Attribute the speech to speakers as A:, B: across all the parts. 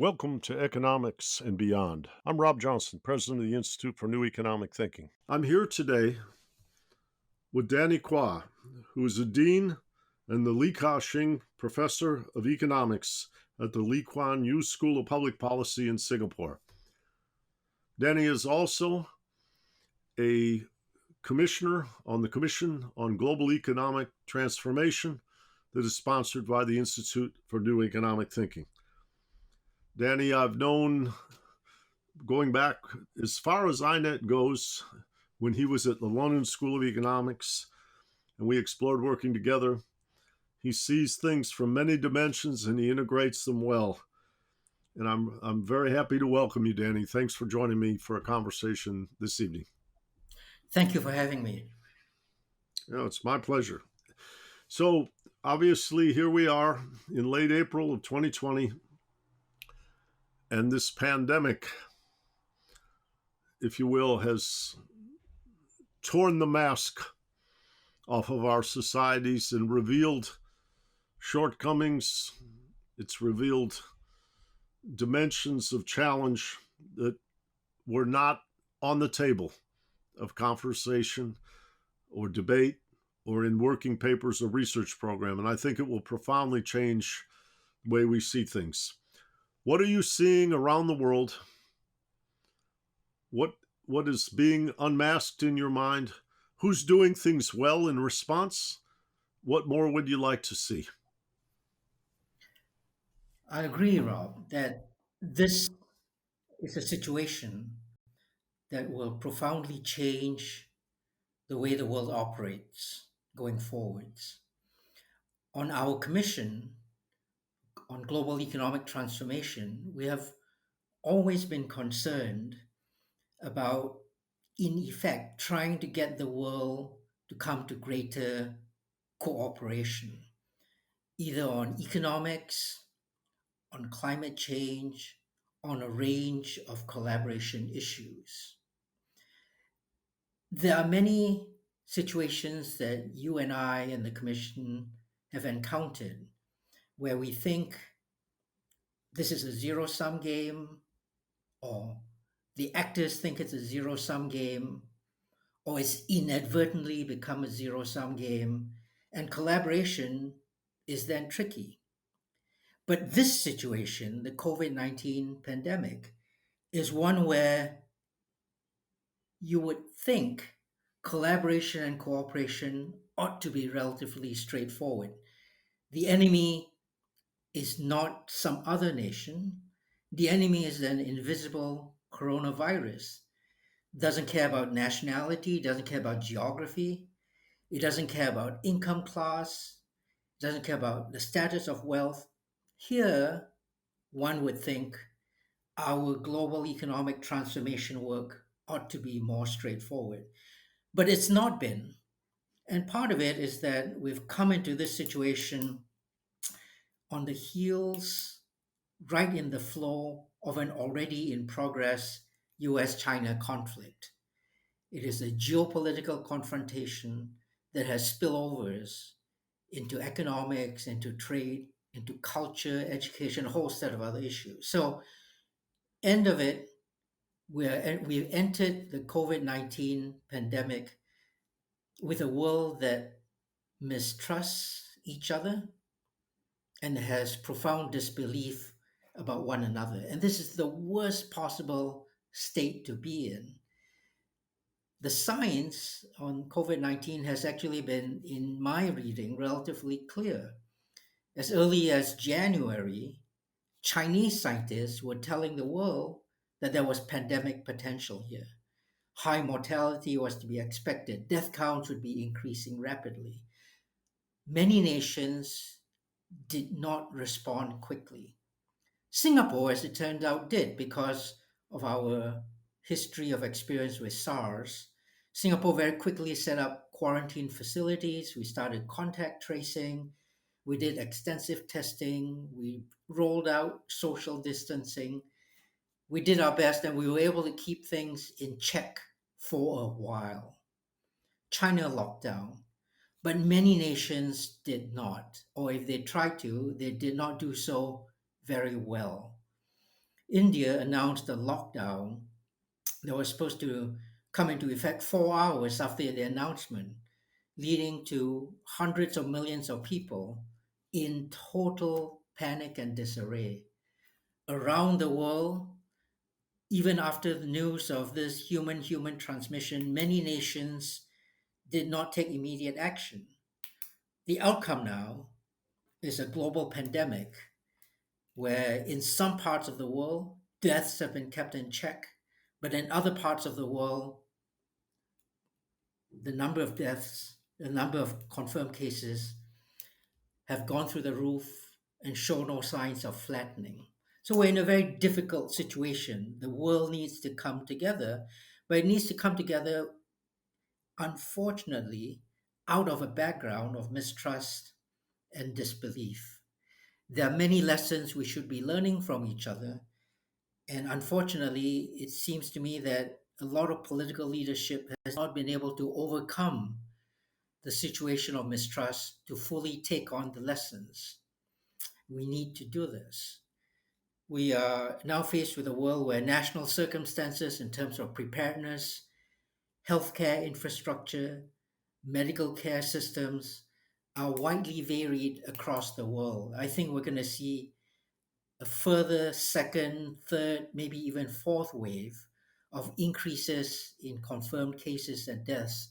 A: Welcome to Economics and Beyond. I'm Rob Johnson, president of the Institute for New Economic Thinking. I'm here today with Danny Quah, who is a dean and the Shing professor of economics at the Kuan U School of Public Policy in Singapore. Danny is also a commissioner on the Commission on Global Economic Transformation that is sponsored by the Institute for New Economic Thinking. Danny, I've known going back as far as INET goes, when he was at the London School of Economics and we explored working together. He sees things from many dimensions and he integrates them well. And I'm very happy to welcome you, Danny. Thanks for joining me for a conversation this evening.
B: Thank you for having me.
A: It's my pleasure. So obviously here we are in late April of 2020, and this pandemic, if you will, has torn the mask off of our societies and revealed shortcomings. It's revealed dimensions of challenge that were not on the table of conversation or debate or in working papers or research program. And I think it will profoundly change the way we see things. What are you seeing around the world? What is being unmasked in your mind? Who's doing things well in response? What more would you like to see?
B: I agree, Rob, that this is a situation that will profoundly change the way the world operates going forwards. On our commission on global economic transformation, we have always been concerned about, in effect, trying to get the world to come to greater cooperation, either on economics, on climate change, on a range of collaboration issues. There are many situations that you and I and the Commission have encountered where we think this is a zero sum game, or the actors think it's a zero sum game, or it's inadvertently become a zero sum game, and collaboration is then tricky. But this situation, the COVID 19 pandemic, is one where you would think collaboration and cooperation ought to be relatively straightforward. The enemy is not some other nation. The enemy is an invisible coronavirus. Doesn't care about nationality, doesn't care about geography, it doesn't care about income class, doesn't care about the status of wealth. Here, one would think our global economic transformation work ought to be more straightforward. But it's not been. And part of it is that we've come into this situation on the heels, right in the flow of an already in progress US China conflict. It is a geopolitical confrontation that has spillovers into economics, into trade, into culture, education, a whole set of other issues. So, end of it, we've entered the COVID 19 pandemic with a world that mistrusts each other and has profound disbelief about one another. And this is the worst possible state to be in. The science on COVID 19 has actually been, in my reading, relatively clear. As early as January, Chinese scientists were telling the world that there was pandemic potential here. High mortality was to be expected, death counts would be increasing rapidly. Many nations did not respond quickly. Singapore, as it turned out, did because of our history of experience with SARS. Singapore very quickly set up quarantine facilities. We started contact tracing. We did extensive testing. We rolled out social distancing. We did our best and we were able to keep things in check for a while. China locked down, but many nations did not, or if they tried to, they did not do so very well. India announced a lockdown that was supposed to come into effect 4 hours after the announcement, leading to hundreds of millions of people in total panic and disarray. Around the world, even after the news of this human transmission, many nations did not take immediate action. The outcome now is a global pandemic where, in some parts of the world, deaths have been kept in check, but in other parts of the world, the number of deaths, the number of confirmed cases have gone through the roof and show no signs of flattening. So we're in a very difficult situation. The world needs to come together, but it needs to come together, unfortunately, out of a background of mistrust and disbelief. There are many lessons we should be learning from each other. And unfortunately, it seems to me that a lot of political leadership has not been able to overcome the situation of mistrust to fully take on the lessons. We need to do this. We are now faced with a world where national circumstances, in terms of preparedness, healthcare infrastructure, medical care systems, are widely varied across the world. I think we're going to see a further second, third, maybe even fourth wave of increases in confirmed cases and deaths,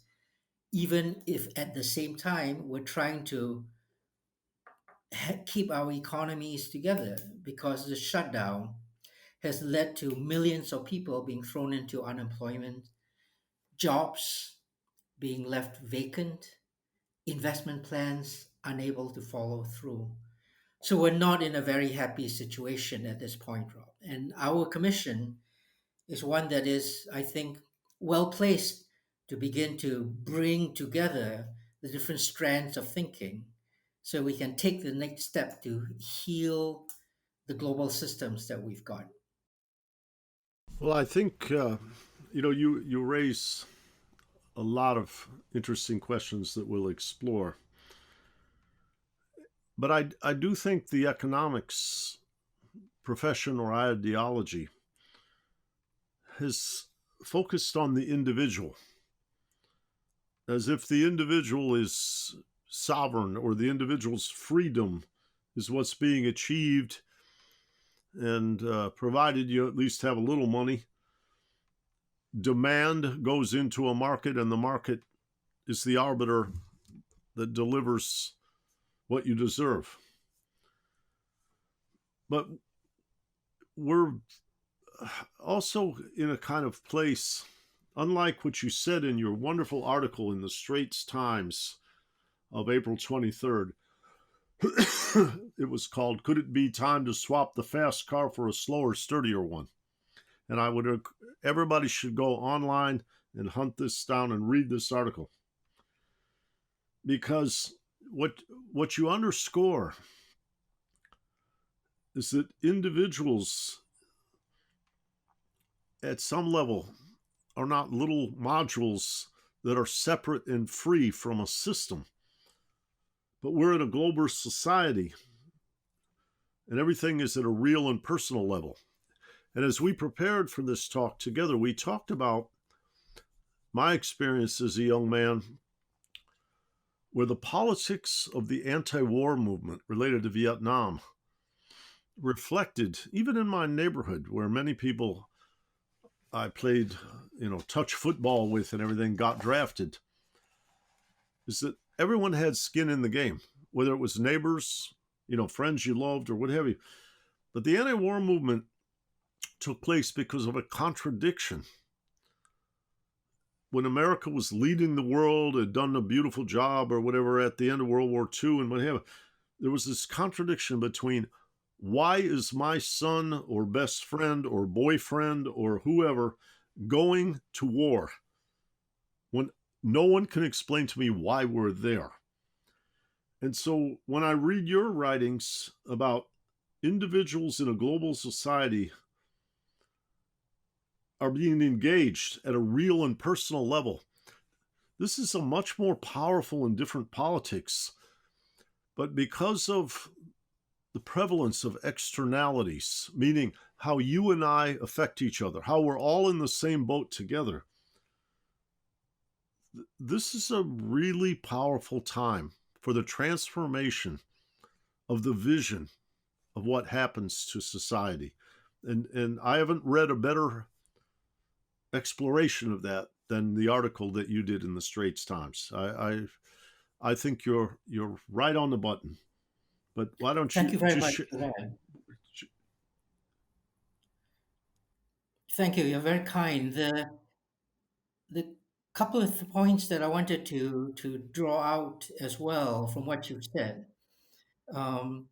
B: even if at the same time we're trying to keep our economies together, because the shutdown has led to millions of people being thrown into unemployment, jobs being left vacant, investment plans unable to follow through. So we're not in a very happy situation at this point, Rob. And our commission is one that is, I think, well placed to begin to bring together the different strands of thinking so we can take the next step to heal the global systems that we've got.
A: Well, I think you raise a lot of interesting questions that we'll explore. But I do think the economics profession or ideology has focused on the individual, as if the individual is sovereign or the individual's freedom is what's being achieved, and provided you at least have a little money, demand goes into a market and the market is the arbiter that delivers what you deserve. But we're also in a kind of place, unlike what you said in your wonderful article in the Straits Times of April 23rd. It was called, "Could It Be Time to Swap the Fast Car for a Slower, Sturdier One?" And everybody should go online and hunt this down and read this article. Because what you underscore is that individuals at some level are not little modules that are separate and free from a system. But we're in a global society, and everything is at a real and personal level. And as we prepared for this talk together, we talked about my experience as a young man, where the politics of the anti-war movement related to Vietnam reflected, even in my neighborhood, where many people I played, touch football with and everything got drafted, is that everyone had skin in the game, whether it was neighbors, friends you loved or what have you. But the anti-war movement took place because of a contradiction. When America was leading the world, had done a beautiful job or whatever at the end of World War II and what have you, there was this contradiction between, why is my son or best friend or boyfriend or whoever going to war when no one can explain to me why we're there? And so when I read your writings about individuals in a global society are being engaged at a real and personal level, this is a much more powerful and different politics. But because of the prevalence of externalities, meaning how you and I affect each other, how we're all in the same boat together. This is a really powerful time for the transformation of the vision of what happens to society. And I haven't read a better exploration of that than the article that you did in the Straits Times. I think you're right on the button. But why don't
B: Thank
A: you
B: you very
A: just
B: much for that. Thank you. You're very kind. The couple of points that I wanted to draw out as well from what you've said. Um,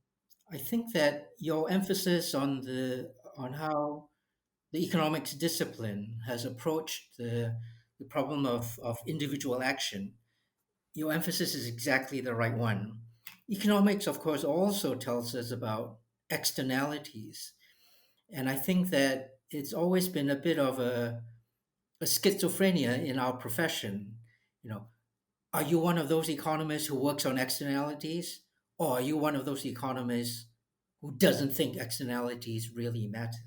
B: I think that your emphasis on how the economics discipline has approached the problem of individual action, your emphasis is exactly the right one. Economics, of course, also tells us about externalities. And I think that it's always been a bit of a schizophrenia in our profession. You know, are you one of those economists who works on externalities? Or are you one of those economists who doesn't think externalities really matter?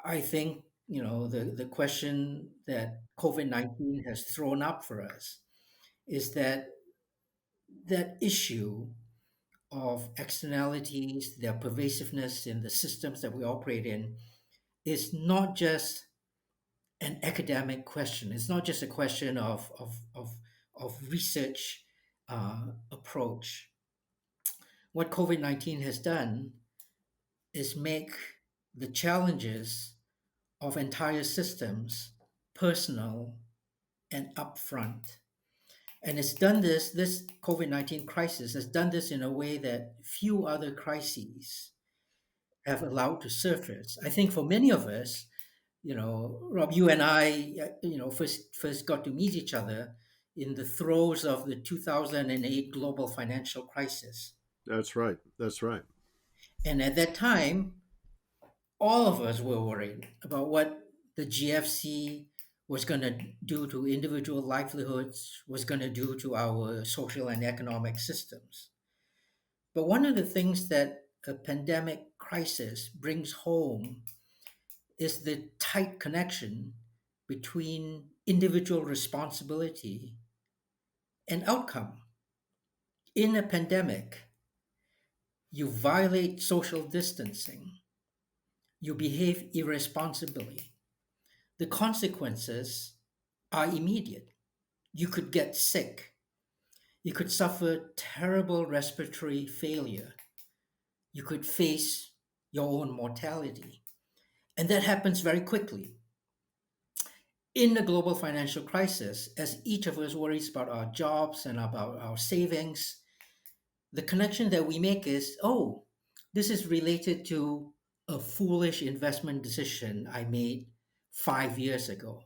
B: I think, the question that COVID-19 has thrown up for us is that issue of externalities, their pervasiveness in the systems that we operate in, is not just an academic question. It's not just a question of research approach. What COVID-19 has done is make the challenges of entire systems personal and upfront. And it's done this COVID-19 crisis has done this in a way that few other crises have allowed to surface. I think for many of us, Rob, you and I, first got to meet each other in the throes of the 2008 global financial crisis.
A: That's right. That's right.
B: And at that time, all of us were worried about what the GFC was going to do to individual livelihoods, was going to do to our social and economic systems. But one of the things that a pandemic crisis brings home is the tight connection between individual responsibility and outcome. In a pandemic, you violate social distancing, you behave irresponsibly. The consequences are immediate. You could get sick, you could suffer terrible respiratory failure, you could face your own mortality. And that happens very quickly. In the global financial crisis, as each of us worries about our jobs and about our savings, the connection that we make is, oh, this is related to a foolish investment decision I made 5 years ago.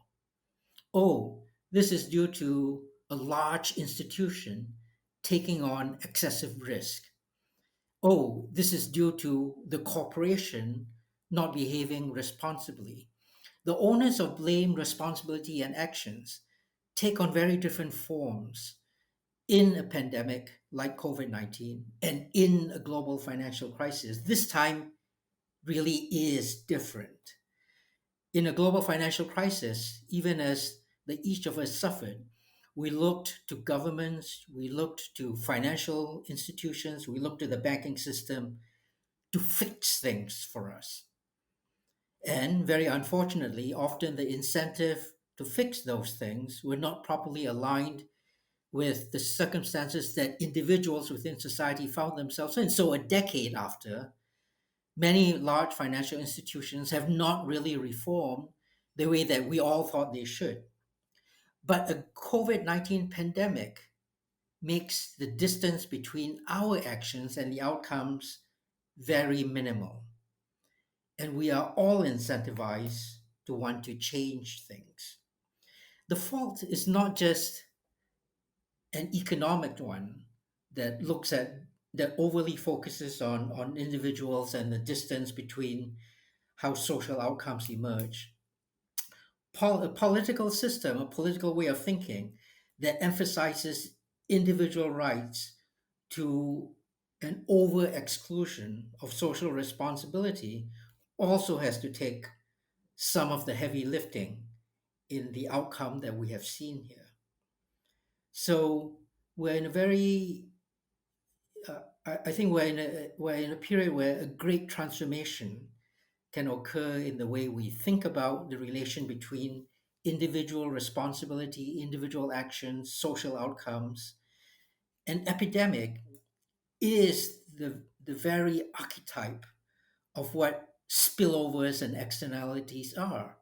B: Oh, this is due to a large institution taking on excessive risk. Oh, this is due to the corporation not behaving responsibly. The onus of blame, responsibility, and actions take on very different forms in a pandemic like COVID-19 and in a global financial crisis. This time really is different. In a global financial crisis, even as each of us suffered, we looked to governments, we looked to financial institutions, we looked to the banking system to fix things for us. And very unfortunately, often the incentive to fix those things were not properly aligned with the circumstances that individuals within society found themselves in. So, a decade after, many large financial institutions have not really reformed the way that we all thought they should. But a COVID-19 pandemic makes the distance between our actions and the outcomes very minimal. And we are all incentivized to want to change things. The fault is not just an economic one that looks at that overly focuses on individuals and the distance between how social outcomes emerge. A political system, a political way of thinking that emphasizes individual rights to and over exclusion of social responsibility also has to take some of the heavy lifting in the outcome that we have seen here. So we're in a very, I think we're in a period where a great transformation can occur in the way we think about the relation between individual responsibility, individual actions, social outcomes. An epidemic is the very archetype of what spillovers and externalities are.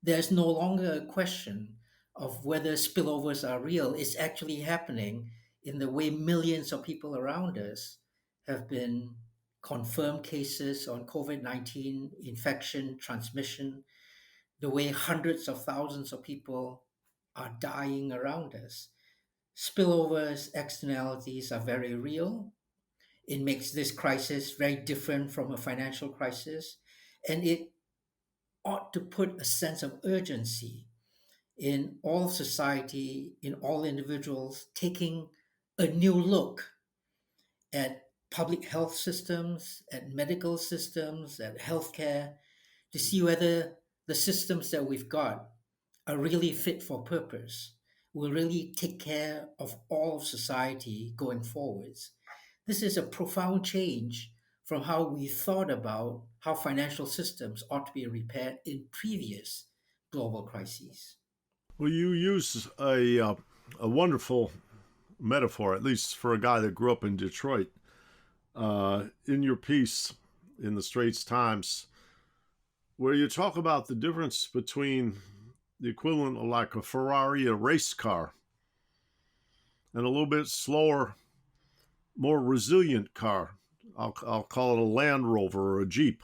B: There's no longer a question of whether spillovers are real. It's actually happening in the way millions of people around us have been confirmed cases on COVID 19 infection, transmission, the way hundreds of thousands of people are dying around us. Spillovers, externalities are very real. It makes this crisis very different from a financial crisis, and it ought to put a sense of urgency in all society, in all individuals, taking a new look at public health systems, at medical systems, at healthcare, to see whether the systems that we've got are really fit for purpose, will really take care of all of society going forwards. This is a profound change from how we thought about how financial systems ought to be repaired in previous global crises.
A: Well, you use a wonderful metaphor, at least for a guy that grew up in Detroit, in your piece in the Straits Times, where you talk about the difference between the equivalent of like a Ferrari, a race car, and a little bit slower, more resilient car. I'll call it a Land Rover or a Jeep.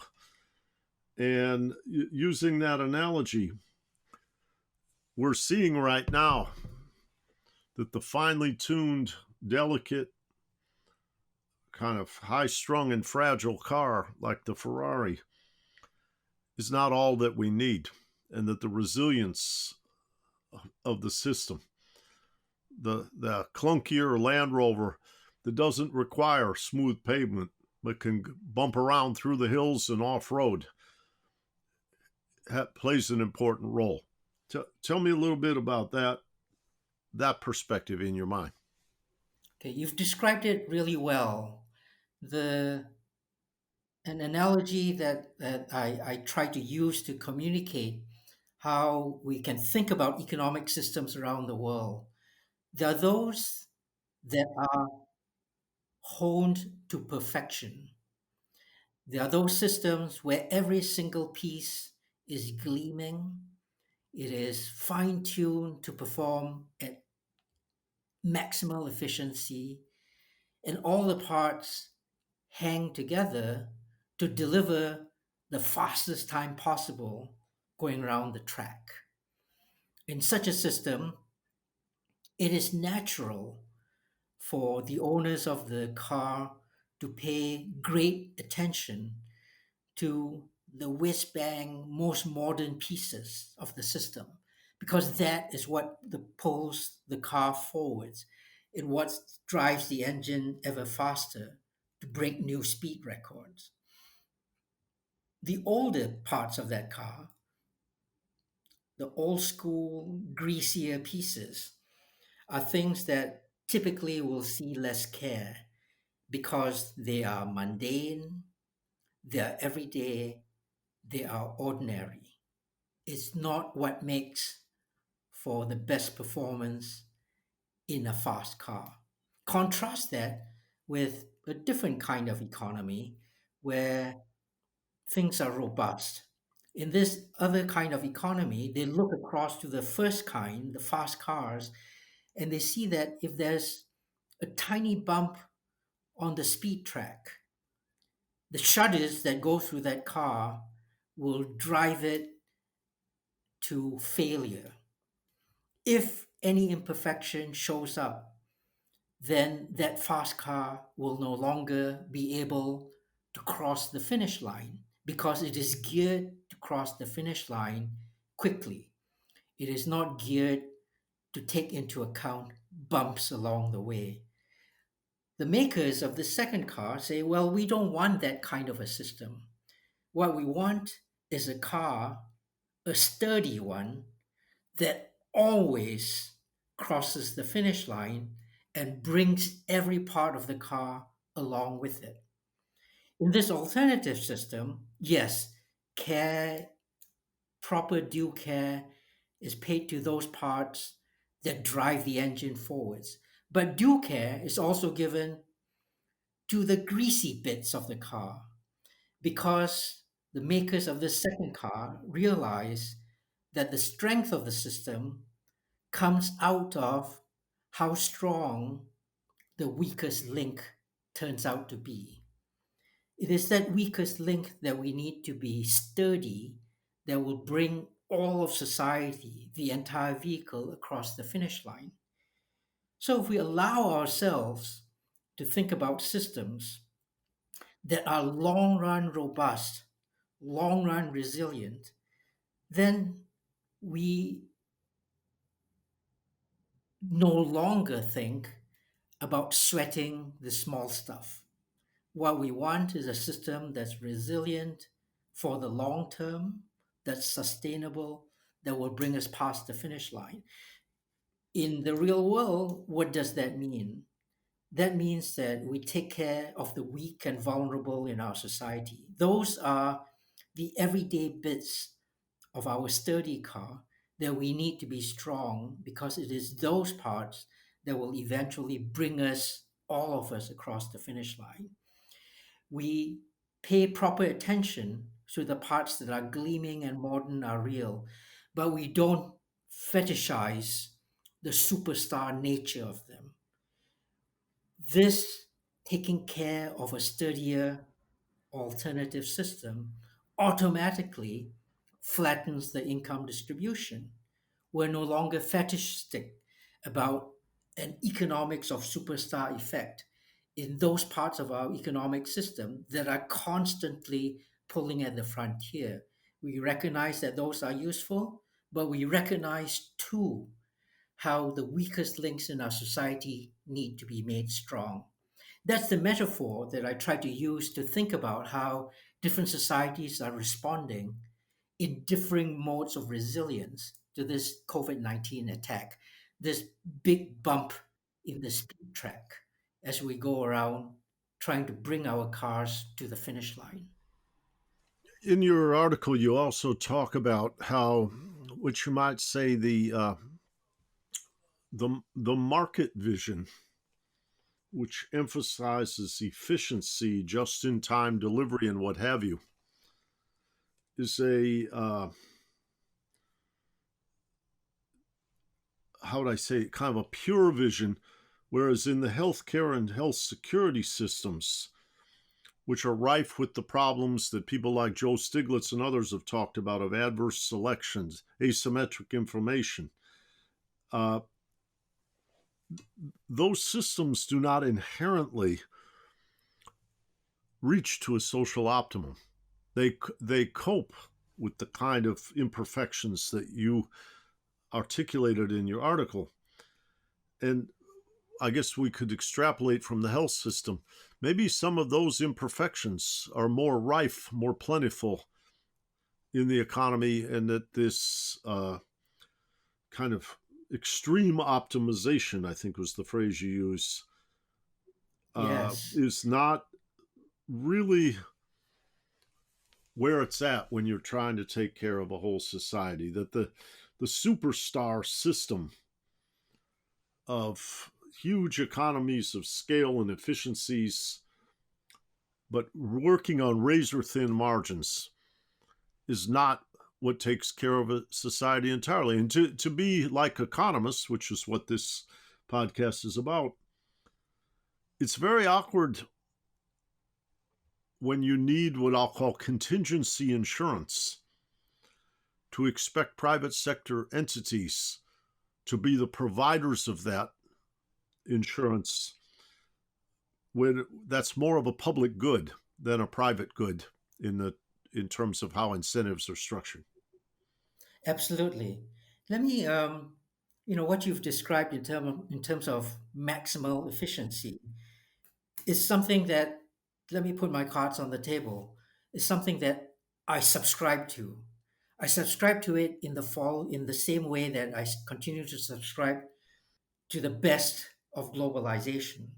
A: And using that analogy, we're seeing right now that the finely tuned, delicate, kind of high strung and fragile car like the Ferrari is not all that we need, and that the resilience of the system, the clunkier Land Rover that doesn't require smooth pavement but can bump around through the hills and off road, plays an important role. Tell me a little bit about that perspective in your mind.
B: Okay, you've described it really well. The An analogy that I try to use to communicate how we can think about economic systems around the world. There are those that are honed to perfection. There are those systems where every single piece is gleaming, it is fine tuned to perform at maximal efficiency, and all the parts hang together to deliver the fastest time possible going around the track. In such a system, it is natural for the owners of the car to pay great attention to the whiz bang, most modern pieces of the system, because that is what pulls the car forwards. It what drives the engine ever faster to break new speed records. The older parts of that car, the old school, greasier pieces, are things that typically will see less care because they are mundane, they are everyday, they are ordinary. It's not what makes for the best performance in a fast car. Contrast that with a different kind of economy where things are robust. In this other kind of economy, they look across to the first kind, the fast cars, and they see that if there's a tiny bump on the speed track, the shutters that go through that car will drive it to failure. If any imperfection shows up, then that fast car will no longer be able to cross the finish line because it is geared to cross the finish line quickly. It is not geared to take into account bumps along the way. The makers of the second car say, well, we don't want that kind of a system. What we want is a car, a sturdy one, that always crosses the finish line and brings every part of the car along with it. In this alternative system, yes, care, proper due care is paid to those parts that drive the engine forwards. But due care is also given to the greasy bits of the car because the makers of the second car realize that the strength of the system comes out of how strong the weakest link turns out to be. It is that weakest link that we need to be sturdy that will bring all of society, the entire vehicle, across the finish line. So if we allow ourselves to think about systems that are long run robust, long run resilient, then we no longer think about sweating the small stuff. What we want is a system that's resilient for the long term, that's sustainable, that will bring us past the finish line. In the real world, what does that mean? That means that we take care of the weak and vulnerable in our society. Those are the everyday bits of our sturdy car that we need to be strong because it is those parts that will eventually bring us, all of us, across the finish line. We pay proper attention to the parts that are gleaming and modern are real, but we don't fetishize the superstar nature of them. This taking care of a sturdier alternative system automatically flattens the income distribution. We're no longer fetishistic about an economics of superstar effect in those parts of our economic system that are constantly pulling at the frontier. We recognize that those are useful, but we recognize too how the weakest links in our society need to be made strong. That's the metaphor that I try to use to think about how different societies are responding in differing modes of resilience to this COVID 19 attack, this big bump in the speed track as we go around trying to bring our cars to the finish line.
A: In your article, you also talk about how, which you might say, the market vision, which emphasizes efficiency, just in time delivery, and what have you, is a how would I say it, kind of a pure vision, whereas in the healthcare and health security systems, which are rife with the problems that people like Joe Stiglitz and others have talked about of adverse selections, asymmetric information, uh, those systems do not inherently reach to a social optimum. They cope with the kind of imperfections that you articulated in your article. And I guess we could extrapolate from the health system. Maybe some of those imperfections are more rife, more plentiful in the economy, and that this kind of extreme optimization, I think was the phrase you use,
B: Yes,
A: is not really where it's at when you're trying to take care of a whole society. That the superstar system of huge economies of scale and efficiencies, but working on razor thin margins, is not what takes care of a society entirely. And to be like economists, which is what this podcast is about, it's very awkward when you need what I'll call contingency insurance to expect private sector entities to be the providers of that insurance when that's more of a public good than a private good in terms of how incentives are structured.
B: absolutely. Let me, what you've described in terms of maximal efficiency. is something that, let me put my cards on the table, is something that I subscribe to. I subscribe to it in the same way that continue to subscribe to the best of globalization.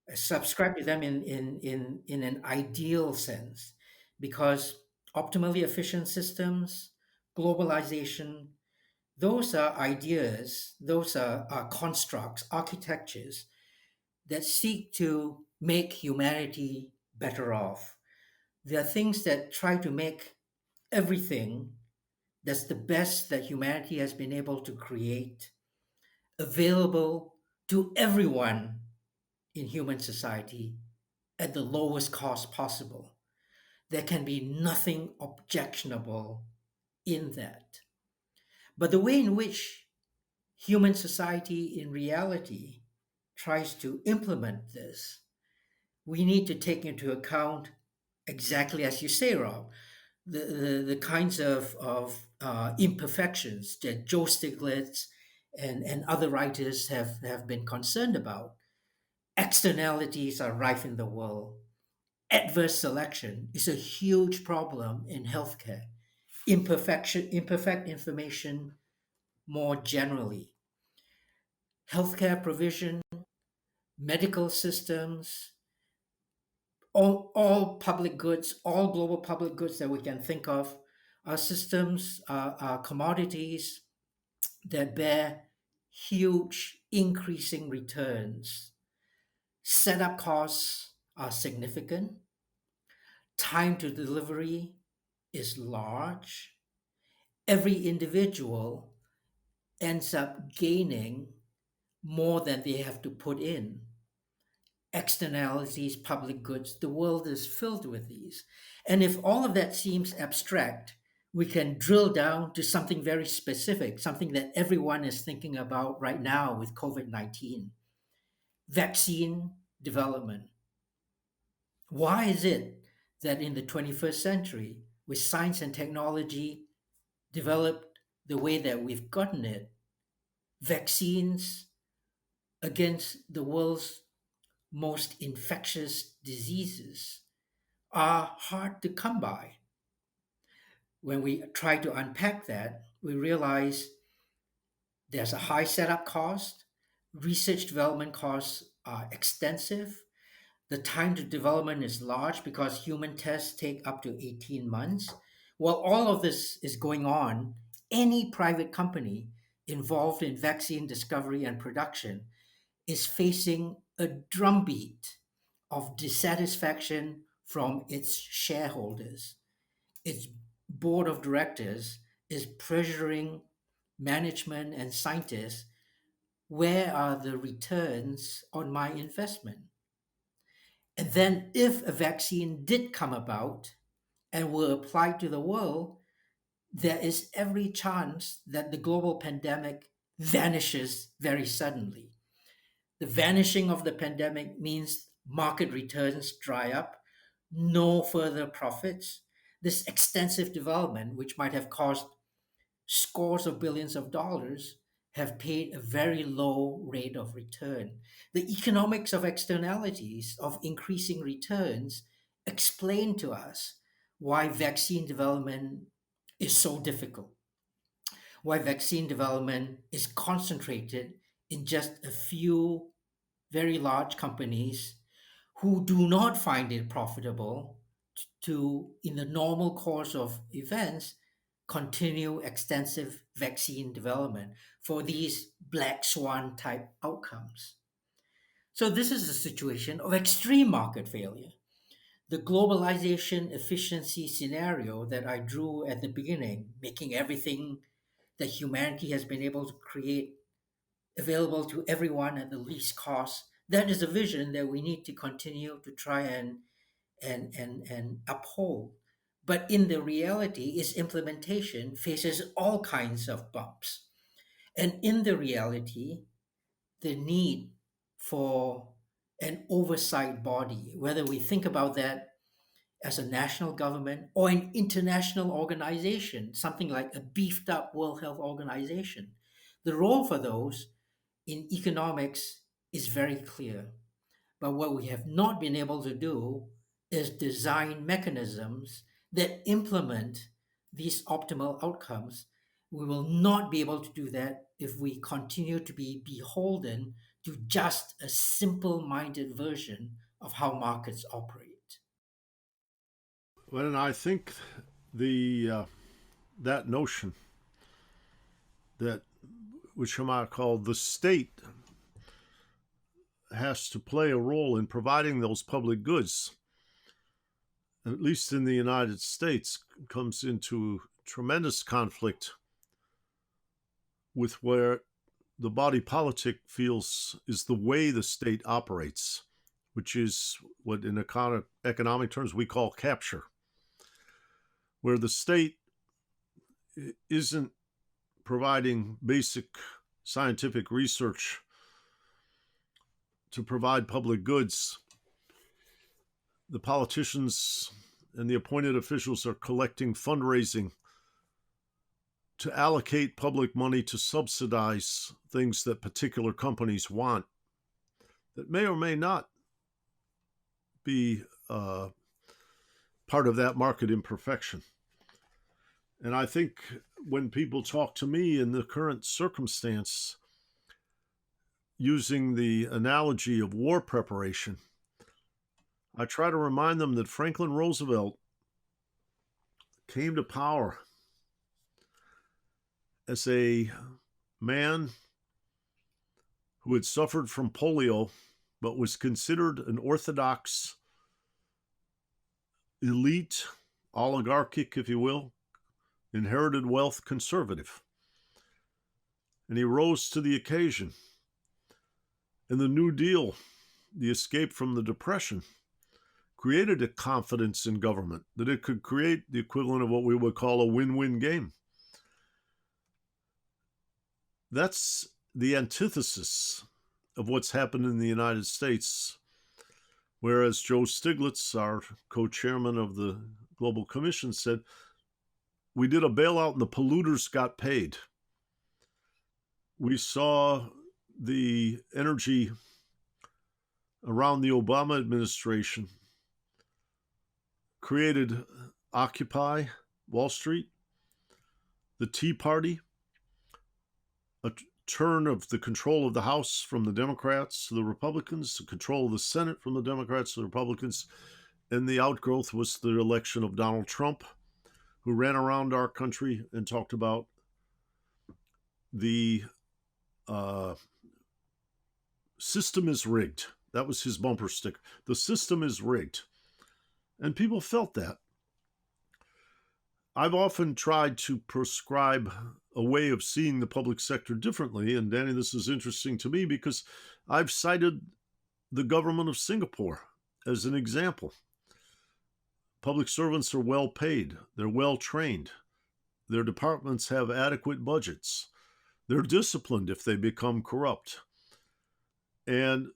B: I subscribe to them in an ideal sense, because optimally efficient systems, globalization, those are ideas, those are constructs, architectures that seek to make humanity better off. They are things that try to make everything that's the best that humanity has been able to create available to everyone in human society at the lowest cost possible. There can be nothing objectionable in that. But the way in which human society in reality tries to implement this, we need to take into account, exactly as you say, Rob, the kinds of imperfections that Joe Stiglitz and other writers have been concerned about. Externalities are rife in the world. Adverse selection is a huge problem in healthcare. Imperfect information more generally. Healthcare provision, medical systems, all public goods, all global public goods that we can think of, are systems, are commodities that bear huge increasing returns. Setup costs are significant. Time to delivery is large. Every individual ends up gaining more than they have to put in. Externalities, public goods, the world is filled with these. And if all of that seems abstract, we can drill down to something very specific, something that everyone is thinking about right now with COVID 19: vaccine development. Why is it that in the 21st century, with science and technology developed the way that we've gotten it, vaccines against the world's most infectious diseases are hard to come by? When we try to unpack that, we realize there's a high setup cost, research development costs are extensive, the time to development is large because human tests take up to 18 months. While all of this is going on, any private company involved in vaccine discovery and production is facing a drumbeat of dissatisfaction from its shareholders. Its board of directors is pressuring management and scientists: where are the returns on my investment? And then, if a vaccine did come about and were applied to the world, there is every chance that the global pandemic vanishes very suddenly. The vanishing of the pandemic means market returns dry up, no further profits. This extensive development, which might have cost scores of billions of dollars, have paid a very low rate of return. The economics of externalities, of increasing returns, explain to us why vaccine development is so difficult, why vaccine development is concentrated in just a few very large companies who do not find it profitable to, in the normal course of events, continue extensive vaccine development for these black swan type outcomes. So, this is a situation of extreme market failure. The globalization efficiency scenario that I drew at the beginning, making everything that humanity has been able to create available to everyone at the least cost, that is a vision that we need to continue to try and uphold. But in the reality, its implementation faces all kinds of bumps. And in the reality, the need for an oversight body, whether we think about that as a national government or an international organization, something like a beefed up World Health Organization, the role for those in economics is very clear. But what we have not been able to do is design mechanisms that implement these optimal outcomes. We will not be able to do that if we continue to be beholden to just a simple minded version of how markets operate.
A: Well, and I think the that notion that which I might call the state has to play a role in providing those public goods, at least in the United States, comes into tremendous conflict with where the body politic feels is the way the state operates, which is what in economic terms we call capture, where the state isn't providing basic scientific research to provide public goods. The politicians and the appointed officials are collecting fundraising to allocate public money to subsidize things that particular companies want that may or may not be part of that market imperfection. And I think when people talk to me in the current circumstance, using the analogy of war preparation, I try to remind them that Franklin Roosevelt came to power as a man who had suffered from polio but was considered an orthodox, elite, oligarchic, if you will, inherited wealth conservative. And he rose to the occasion. And the New Deal, the escape from the Depression, created a confidence in government that it could create the equivalent of what we would call a win-win game. That's the antithesis of what's happened in the United States, whereas Joe Stiglitz, our co-chairman of the Global Commission, said, we did a bailout and the polluters got paid. We saw the energy around the Obama administration created Occupy Wall Street, the Tea Party, a turn of the control of the House from the Democrats to the Republicans, the control of the Senate from the Democrats to the Republicans, and the outgrowth was the election of Donald Trump, who ran around our country and talked about the system is rigged. That was his bumper sticker. The system is rigged. And people felt that. I've often tried to prescribe a way of seeing the public sector differently. And Danny, this is interesting to me because I've cited the government of Singapore as an example. Public servants are well paid. They're well trained. Their departments have adequate budgets. They're disciplined if they become corrupt. And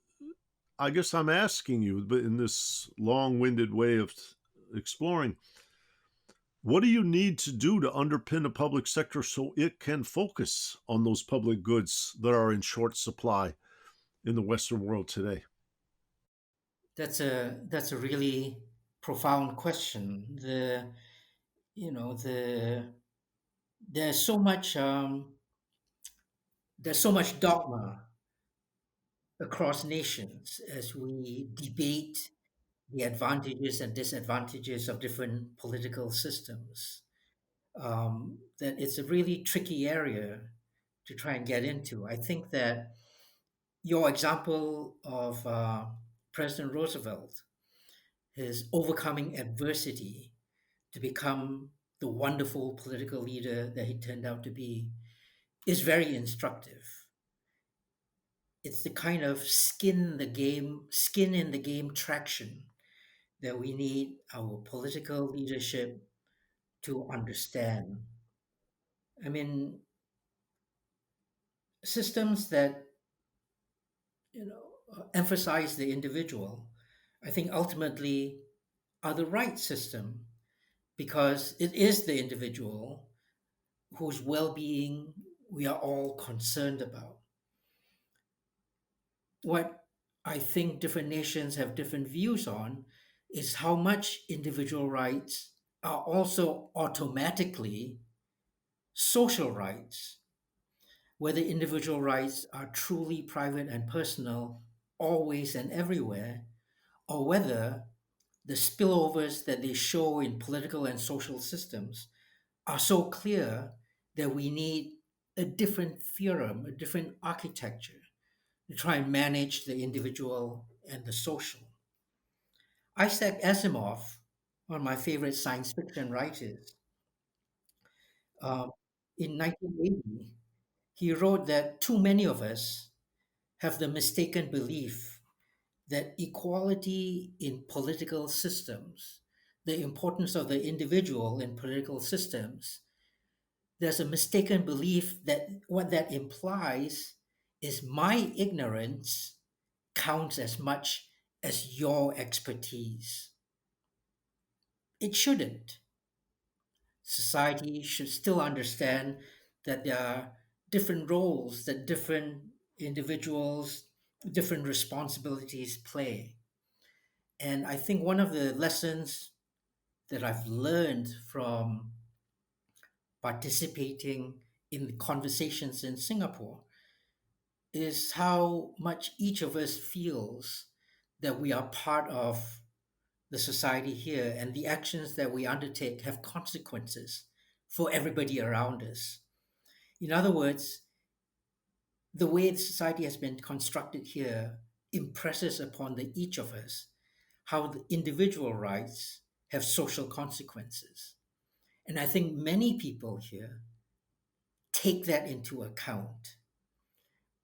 A: I guess I'm asking you, but in this long-winded way of exploring, what do you need to do to underpin the public sector so it can focus on those public goods that are in short supply in the Western world today?
B: That's a really profound question. The there's so much there's so much dogma across nations as we debate the advantages and disadvantages of different political systems. That it's a really tricky area to try and get into. I think that your example of President Roosevelt, his overcoming adversity to become the wonderful political leader that he turned out to be, is very instructive. It's the kind of skin in the game traction that we need our political leadership to understand. I mean, systems that emphasize the individual, I think ultimately are the right system because it is the individual whose well-being we are all concerned about. What I think different nations have different views on is how much individual rights are also automatically social rights, whether individual rights are truly private and personal, always and everywhere, or whether the spillovers that they show in political and social systems are so clear that we need a different theorem, a different architecture to try and manage the individual and the social. Isaac Asimov, one of my favorite science fiction writers, um, in 1980, he wrote that too many of us have the mistaken belief that equality in political systems, the importance of the individual in political systems, there's a mistaken belief that what that implies is my ignorance counts as much as your expertise. It shouldn't. Society should still understand that there are different roles that different individuals, different responsibilities play. And I think one of the lessons that I've learned from participating in the conversations in Singapore is how much each of us feels that we are part of the society here and the actions that we undertake have consequences for everybody around us. In other words, the way the society has been constructed here impresses upon the each of us how the individual rights have social consequences. And I think many people here take that into account.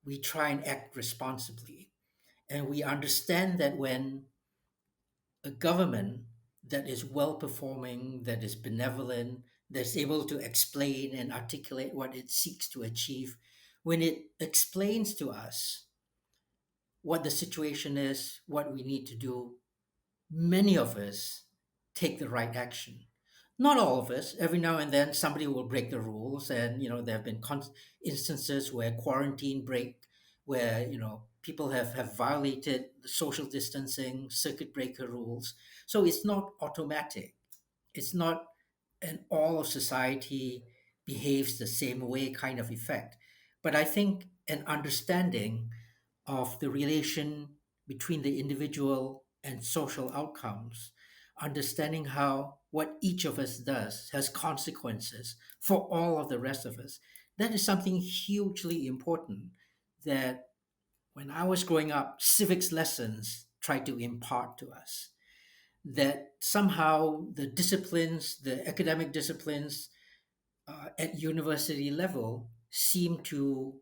B: We try and act responsibly. And we understand that when a government that is well performing, that is benevolent, that's able to explain and articulate what it seeks to achieve, when it explains to us what the situation is, what we need to do, many of us take the right action. Not all of us. Every now and then, somebody will break the rules, and there have been instances where quarantine break, where people have violated the social distancing, circuit breaker rules. So it's not automatic. It's not an all of society behaves the same way kind of effect. But I think an understanding of the relation between the individual and social outcomes, understanding how what each of us does has consequences for all of the rest of us. That is something hugely important that when I was growing up, civics lessons tried to impart to us. That somehow the disciplines, the academic disciplines at university level seem to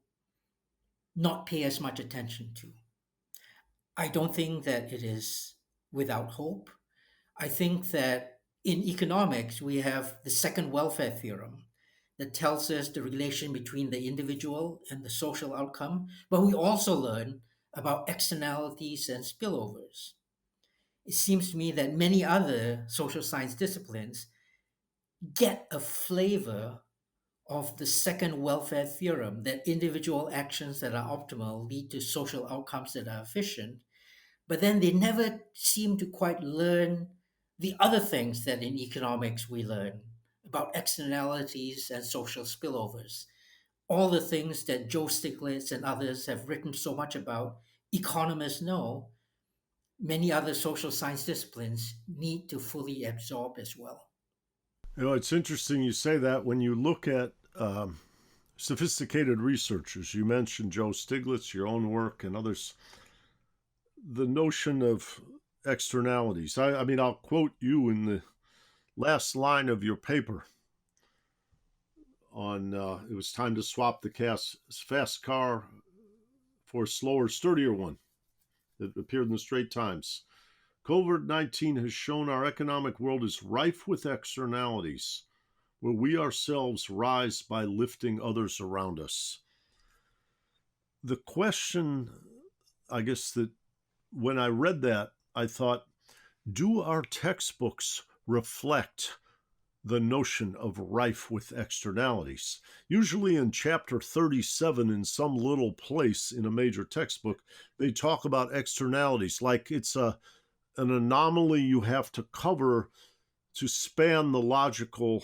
B: not pay as much attention to. I don't think that it is without hope. I think that in economics, we have the second welfare theorem that tells us the relation between the individual and the social outcome, but we also learn about externalities and spillovers. It seems to me that many other social science disciplines get a flavor of the second welfare theorem that individual actions that are optimal lead to social outcomes that are efficient, but then they never seem to quite learn the other things that in economics we learn about externalities and social spillovers. All the things that Joe Stiglitz and others have written so much about, economists know many other social science disciplines need to fully absorb as well.
A: It's interesting you say that when you look at sophisticated researchers. You mentioned Joe Stiglitz, your own work, and others. The notion of externalities. I mean, I'll quote you in the last line of your paper on it was time to swap the fast car for a slower, sturdier one that appeared in the Straits Times. COVID-19 has shown our economic world is rife with externalities, where we ourselves rise by lifting others around us. The question, I guess, that when I read that, I thought, do our textbooks reflect the notion of rife with externalities. Usually in chapter 37, in some little place in a major textbook, they talk about externalities like it's an anomaly you have to cover to span the logical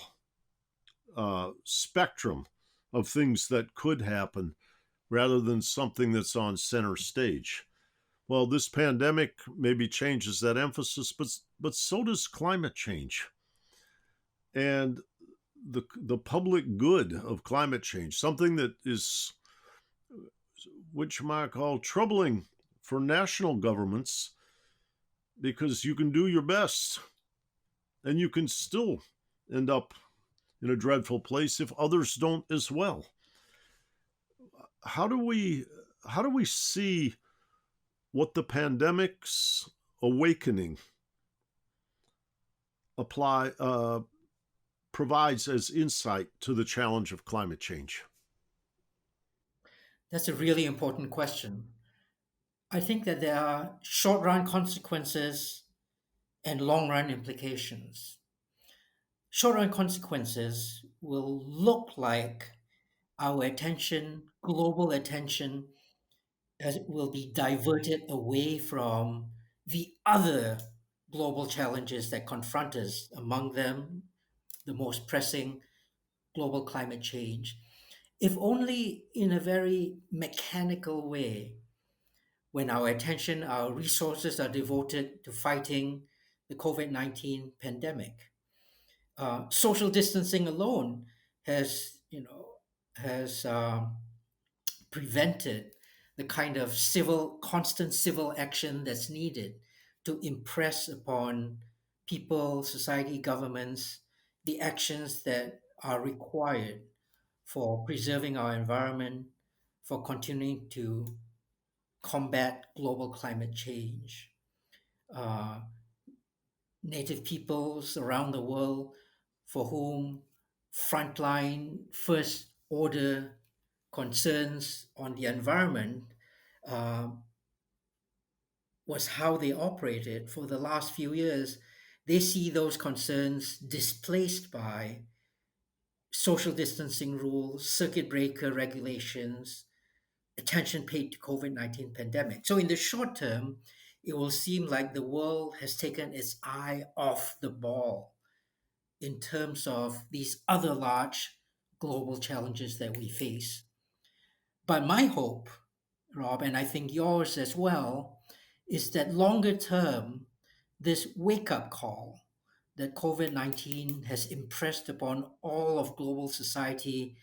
A: spectrum of things that could happen rather than something that's on center stage. Well, this pandemic maybe changes that emphasis, but so does climate change. And the public good of climate change, something that is, which you might call troubling for national governments, because you can do your best and you can still end up in a dreadful place if others don't as well. How do we see what the pandemic's awakening apply provides as insight to the challenge of climate change?
B: That's a really important question. I think that there are short run consequences and long run implications. Short run consequences will look like our attention, global attention, as will be diverted away from the other global challenges that confront us, among them, the most pressing global climate change, if only in a very mechanical way. When our attention, our resources are devoted to fighting the COVID 19 pandemic. Social distancing alone has, has prevented the kind of constant civil action that's needed to impress upon people, society, governments, the actions that are required for preserving our environment, for continuing to combat global climate change. Uh, Native peoples around the world for whom frontline first order concerns on the environment uh, was how they operated for the last few years. They see those concerns displaced by social distancing rules, circuit breaker regulations, attention paid to COVID-19 pandemic. So in the short term, it will seem like the world has taken its eye off the ball in terms of these other large global challenges that we face. But my hope, Rob, and I think yours as well, is that longer term, this wake up call that COVID 19 has impressed upon all of global society,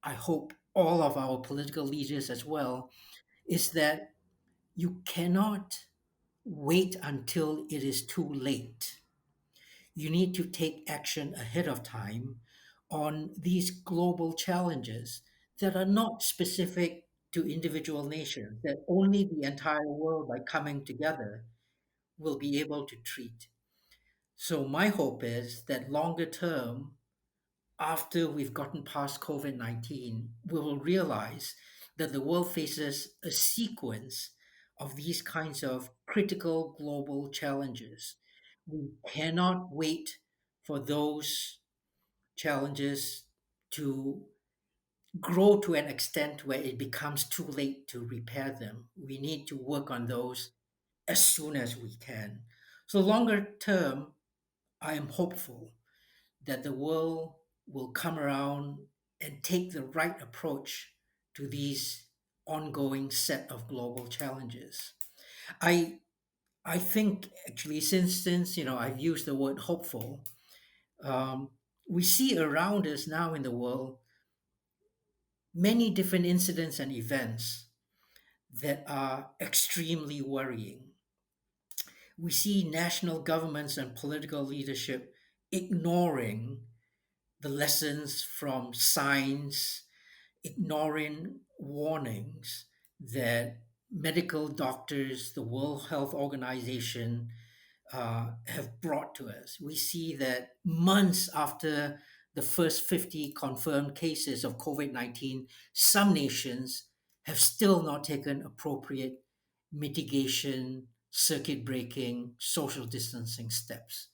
B: I hope all of our political leaders as well, is that you cannot wait until it is too late. You need to take action ahead of time on these global challenges that are not specific to individual nations, that only the entire world, by coming together, will be able to treat. So, my hope is that longer term, after we've gotten past COVID 19, we will realize that the world faces a sequence of these kinds of critical global challenges. We cannot wait for those challenges to grow to an extent where it becomes too late to repair them. We need to work on those as soon as we can. So, longer term, I am hopeful that the world will come around and take the right approach to these ongoing set of global challenges. I I think actually since I've used the word hopeful, um, we see around us now in the world many different incidents and events that are extremely worrying. We see national governments and political leadership ignoring the lessons from science, ignoring warnings that medical doctors, the World Health Organization, have brought to us. We see that months after the first 50 confirmed cases of COVID 19, some nations have still not taken appropriate mitigation, circuit breaking, social distancing steps.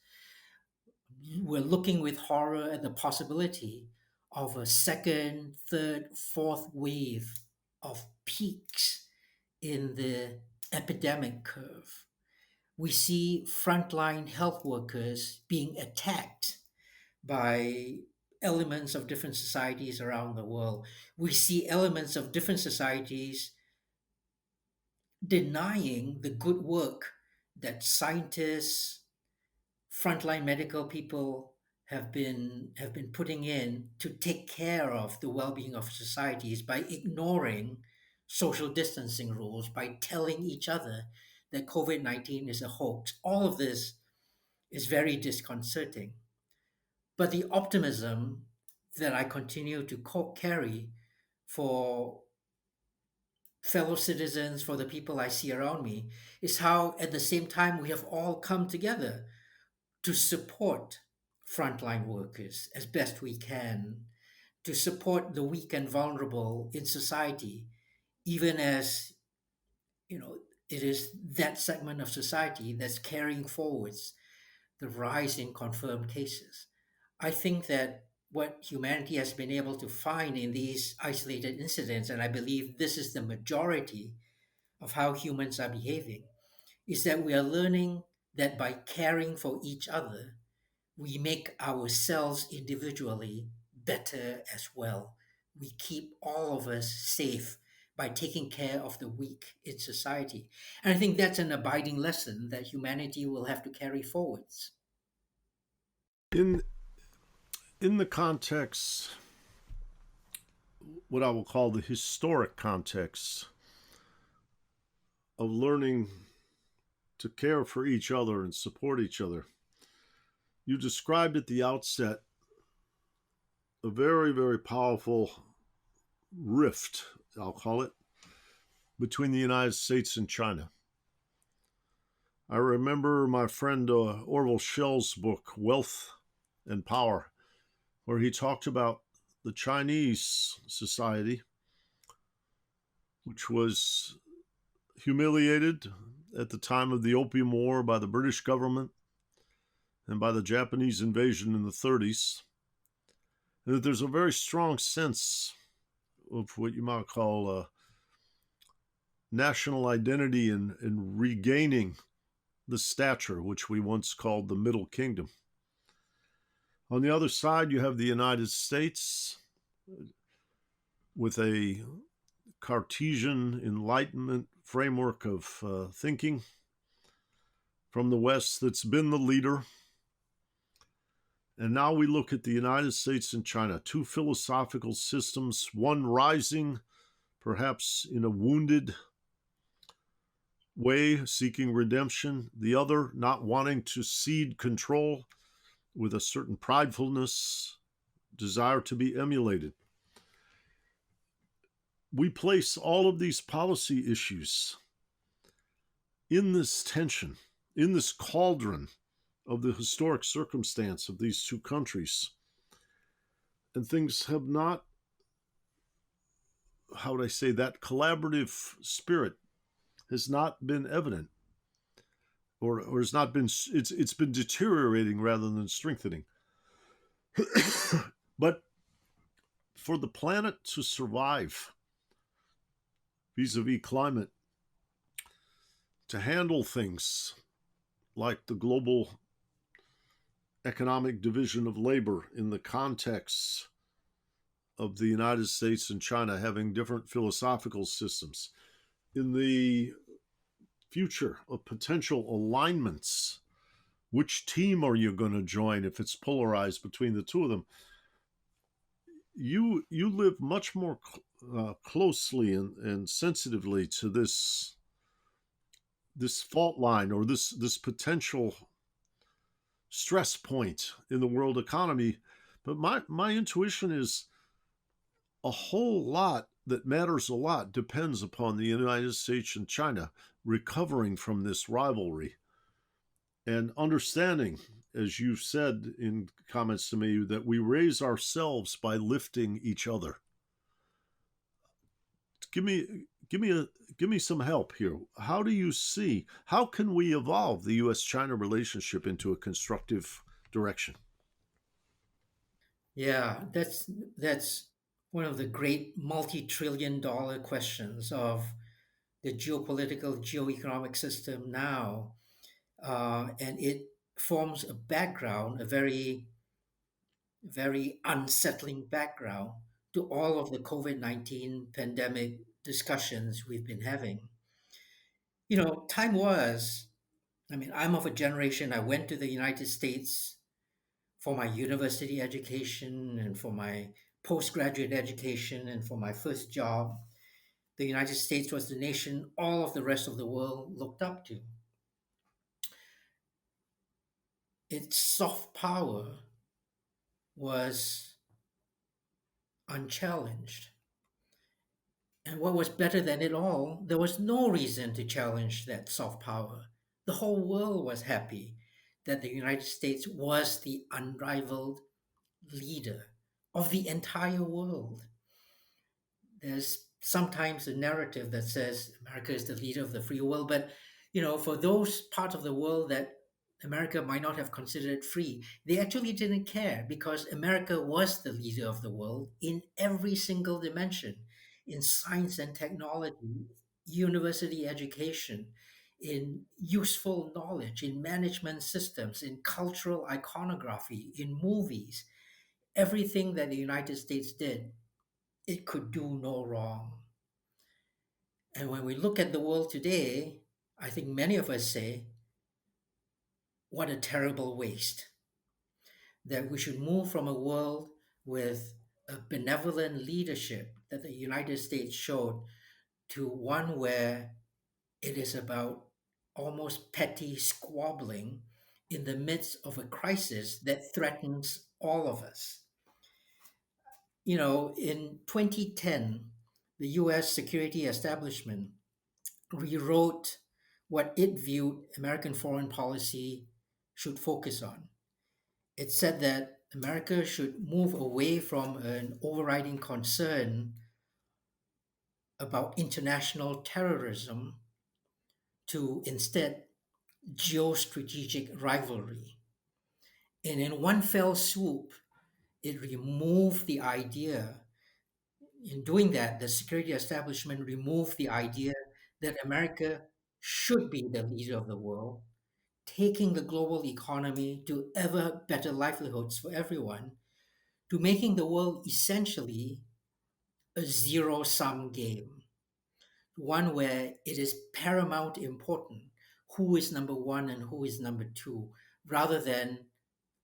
B: we're looking with horror at the possibility of a second, third, fourth wave of peaks in the epidemic curve. We see frontline health workers being attacked by elements of different societies around the world. We see elements of different societies denying the good work that scientists, frontline medical people have been putting in to take care of the well-being of societies by ignoring social distancing rules, by telling each other that COVID-19 is a hoax. All of this is very disconcerting. But the optimism that I continue to carry for fellow citizens, for the people I see around me, is how at the same time we have all come together to support frontline workers as best we can, to support the weak and vulnerable in society, even as you know it is that segment of society that's carrying forwards the rise in confirmed cases. I think that what humanity has been able to find in these isolated incidents, and I believe this is the majority of how humans are behaving, is that we are learning that by caring for each other, we make ourselves individually better as well. We keep all of us safe by taking care of the weak in society. And I think that's an abiding lesson that humanity will have to carry forwards.
A: In in the context, what I will call the historic context of learning to care for each other and support each other, you described at the outset a very, very powerful rift, I'll call it, between the United States and China. I remember my friend Orville Schell's book, Wealth and Power, where he talked about the Chinese society, which was humiliated at the time of the Opium War by the British government and by the Japanese invasion in the 30s, and that there's a very strong sense of what you might call national identity and regaining the stature which we once called the Middle Kingdom. On the other side, you have the United States with a Cartesian Enlightenment framework of thinking from the West that's been the leader. And now we look at the United States and China, two philosophical systems, one rising perhaps in a wounded way, seeking redemption, the other not wanting to cede control with a certain pridefulness, desire to be emulated. We place all of these policy issues in this tension, in this cauldron of the historic circumstance of these two countries. And things have not, how would I say, that collaborative spirit has not been evident, or has not been, it's been deteriorating rather than strengthening. But for the planet to survive vis-a-vis climate, to handle things like the global economic division of labor in the context of the United States and China having different philosophical systems, in the future of potential alignments, which team are you going to join if it's polarized between the two of them? You live much more closely and sensitively to this fault line, or this potential stress point in the world economy. But my intuition is a whole lot that matters a lot depends upon the United States and China recovering from this rivalry and understanding, as you've said in comments to me, that we raise ourselves by lifting each other. Give me some help here. How do you see, how can we evolve the U.S.-China relationship into a constructive direction?
B: Yeah, that's one of the great multi-trillion dollar questions of the geopolitical geoeconomic system now. And it forms a background, a very unsettling background to all of the COVID-19 pandemic discussions we've been having. Time was, I mean, I'm of a generation, I went to the United States for my university education and for my postgraduate education and for my first job. The United States was the nation all of the rest of the world looked up to. Its soft power was unchallenged. And what was better than it all, there was no reason to challenge that soft power. The whole world was happy that the United States was the unrivaled leader of the entire world. There's sometimes a narrative that says America is the leader of the free world, but for those parts of the world that America might not have considered free, they actually didn't care because America was the leader of the world in every single dimension, in science and technology, university education, in useful knowledge, in management systems, in cultural iconography, in movies. Everything that the United States did, it could do no wrong. And when we look at the world today, I think many of us say, what a terrible waste. That we should move from a world with a benevolent leadership that the United States showed to one where it is about almost petty squabbling in the midst of a crisis that threatens all of us. In 2010, the US security establishment rewrote what it viewed American foreign policy should focus on. It said that America should move away from an overriding concern about international terrorism to instead geostrategic rivalry. And in one fell swoop, it removed the idea. In doing that, the security establishment removed the idea that America should be the leader of the world, taking the global economy to ever better livelihoods for everyone, to making the world essentially a zero sum game, one where it is paramount important who is number one and who is number two, rather than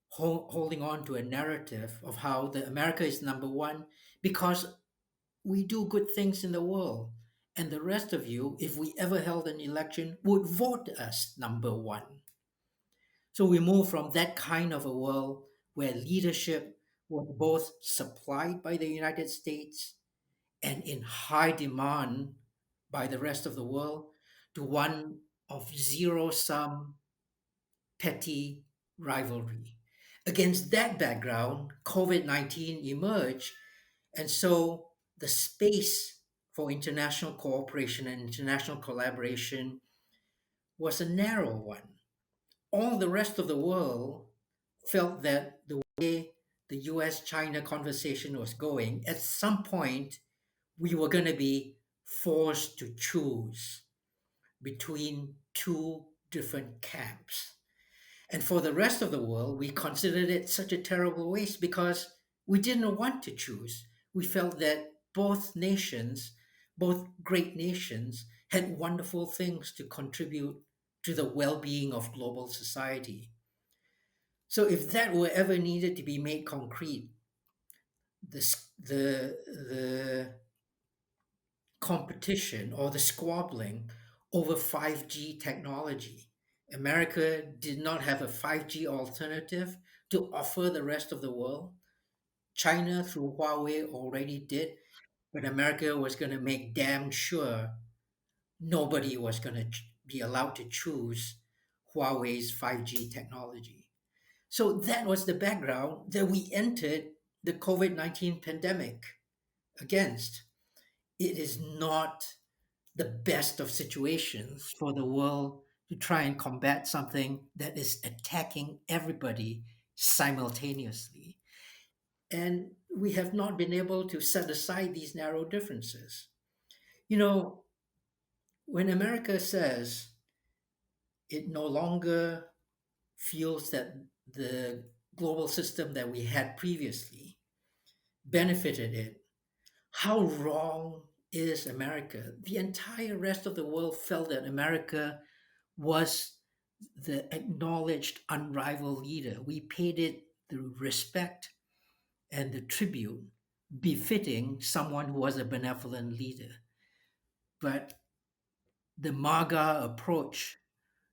B: holding on to a narrative of how the America is number one because we do good things in the world. And the rest of you, if we ever held an election, would vote us number one. So we move from that kind of a world where leadership was both supplied by the United States and in high demand by the rest of the world to one of zero sum petty rivalry. Against that background, COVID 19 emerged, and so the space for international cooperation and international collaboration was a narrow one. All the rest of the world felt that the way the US China conversation was going, at some point, we were going to be forced to choose between two different camps. And for the rest of the world, we considered it such a terrible waste because we didn't want to choose. We felt that both nations, both great nations, had wonderful things to contribute to the well being of global society. So, if that were ever needed to be made concrete, the competition or the squabbling over 5G technology. America did not have a 5G alternative to offer the rest of the world. China, through Huawei, already did, but America was going to make damn sure nobody was going to be allowed to choose Huawei's 5G technology. So that was the background that we entered the COVID 19 pandemic against. It is not the best of situations for the world to try and combat something that is attacking everybody simultaneously. And we have not been able to set aside these narrow differences. You know, when America says it no longer feels that the global system that we had previously benefited it, how wrong is America? The entire rest of the world felt that America was the acknowledged, unrivaled leader. We paid it the respect and the tribute befitting someone who was a benevolent leader. But the MAGA approach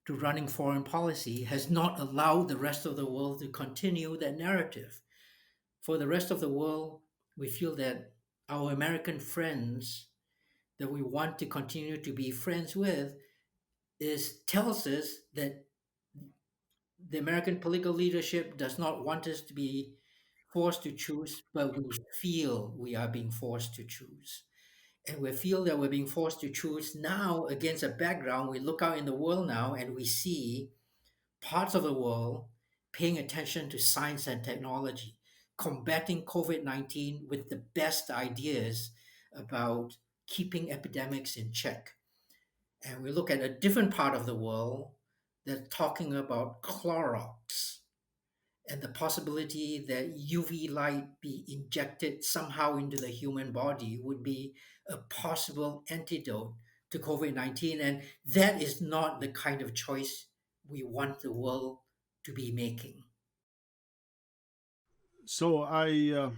B: to running foreign policy has not allowed the rest of the world to continue that narrative. For the rest of the world, we feel that our American friends that we want to continue to be friends with is tells us that the American political leadership does not want us to be forced to choose, but we feel we are being forced to choose. And we feel that we're being forced to choose now against a background. We look out in the world now and we see parts of the world paying attention to science and technology, combating COVID 19 with the best ideas about keeping epidemics in check. And we look at a different part of the world that's talking about Clorox and the possibility that UV light be injected somehow into the human body would be a possible antidote to COVID 19. And that is not the kind of choice we want the world to be making.
A: So I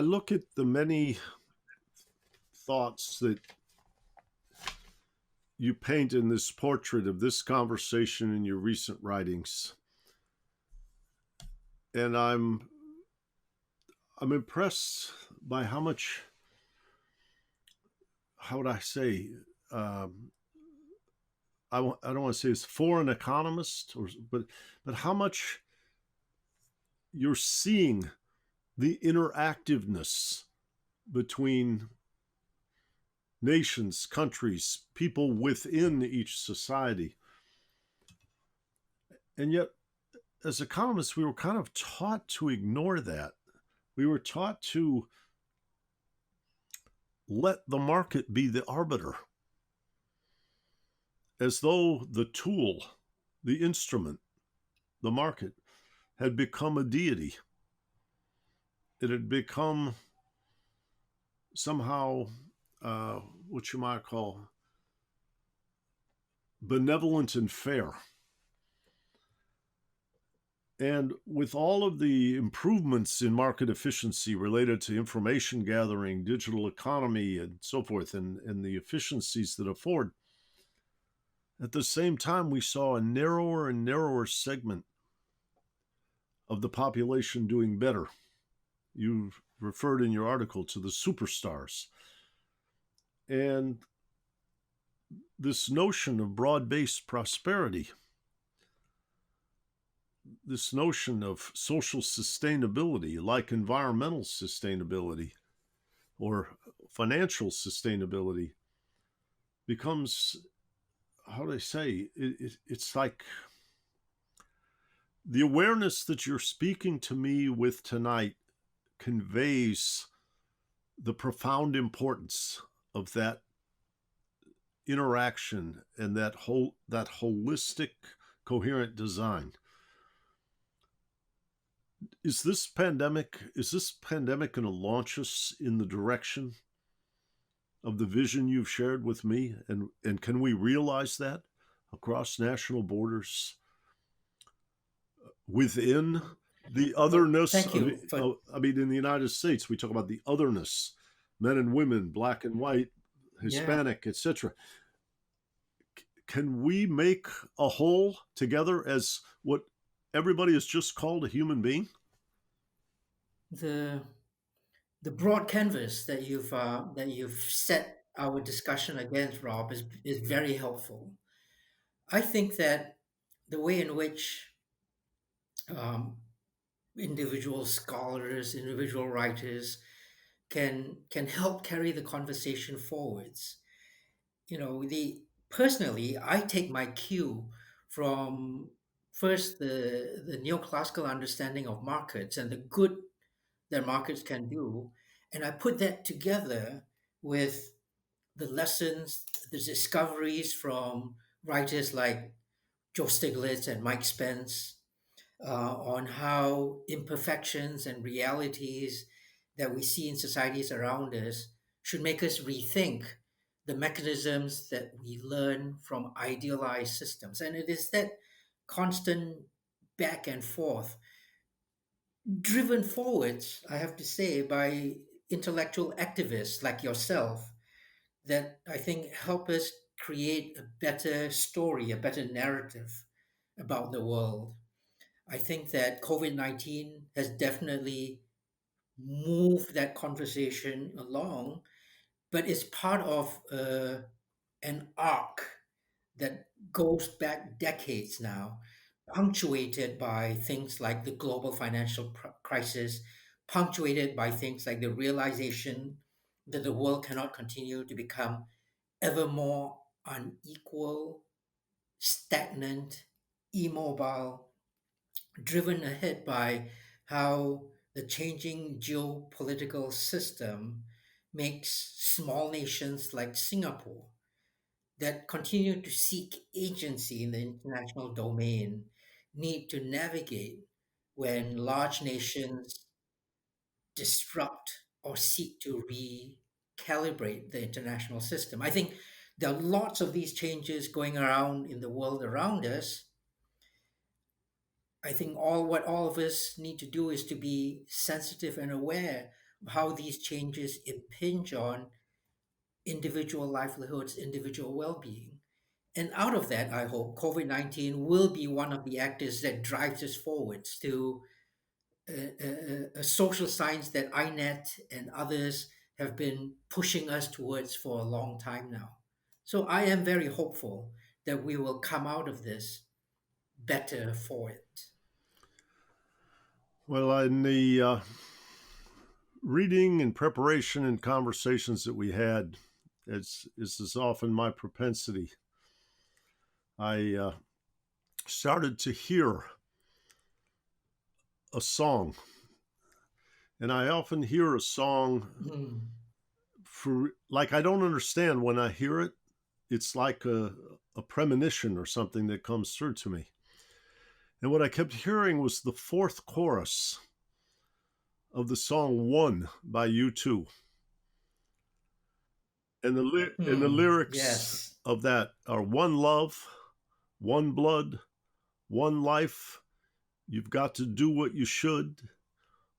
A: look at the many thoughts that you paint in this portrait of this conversation in your recent writings, and I'm impressed by how much, how would I say, um, I don't want to say it's for an economist, but how much you're seeing the interactiveness between nations, countries, people within each society. And yet, as economists, we were kind of taught to ignore that. We were taught to let the market be the arbiter, as though the tool, the instrument, the market, had become a deity. It had become somehow what you might call benevolent and fair. And with all of the improvements in market efficiency related to information gathering, digital economy, and so forth, and the efficiencies that afford, at the same time, we saw a narrower and narrower segment of the population doing better. You referred in your article to the superstars. And this notion of broad based prosperity, this notion of social sustainability, like environmental sustainability or financial sustainability, becomes, how do I say, it's like the awareness that you're speaking to me with tonight conveys the profound importance of that interaction and that holistic coherent design. Is this pandemic going to launch us in the direction of the vision you've shared with me, and can we realize that across national borders within the
B: Well,
A: otherness
B: thank
A: of,
B: you for,
A: I mean, in the United States we talk about the otherness, men and women, black and white,
B: yeah,
A: Hispanic, etc. Can we make a whole together as what everybody has just called a human being?
B: the the broad canvas that you've set our discussion against, Rob, is very helpful. I think that the way in which um, individual scholars, individual writers can help carry the conversation forwards. You know, the personally, I take my cue from First, the neoclassical understanding of markets and the good that markets can do. And I put that together with the lessons, the discoveries from writers like Joe Stiglitz and Mike Spence on how imperfections and realities that we see in societies around us should make us rethink the mechanisms that we learn from idealized systems. And it is that constant back and forth, driven forwards, I have to say, by intellectual activists like yourself, that I think help us create a better story, a better narrative about the world. I think that COVID 19 has definitely moved that conversation along, but it's part of an arc that goes back decades now, punctuated by things like the global financial crisis, punctuated by things like the realization that the world cannot continue to become ever more unequal, stagnant, immobile, driven ahead by how the changing geopolitical system makes small nations like Singapore that continue to seek agency in the international domain need to navigate when large nations disrupt or seek to recalibrate the international system. I think there are lots of these changes going around in the world around us. I think all of us need to do is to be sensitive and aware of how these changes impinge on individual livelihoods, individual well-being. And out of that, I hope COVID-19 will be one of the actors that drives us forwards to a social science that INET and others have been pushing us towards for a long time now. So I am very hopeful that we will come out of this better for it.
A: Well, in the reading and preparation and conversations that we had, as is often my propensity, I started to hear a song. And I often hear a song
B: Mm.
A: for, like, I don't understand when I hear it. It's like a premonition or something that comes through to me. And what I kept hearing was the fourth chorus of the song One by U2. And the lyrics
B: Yes.
A: of that are one love, one blood, one life. You've got to do what you should.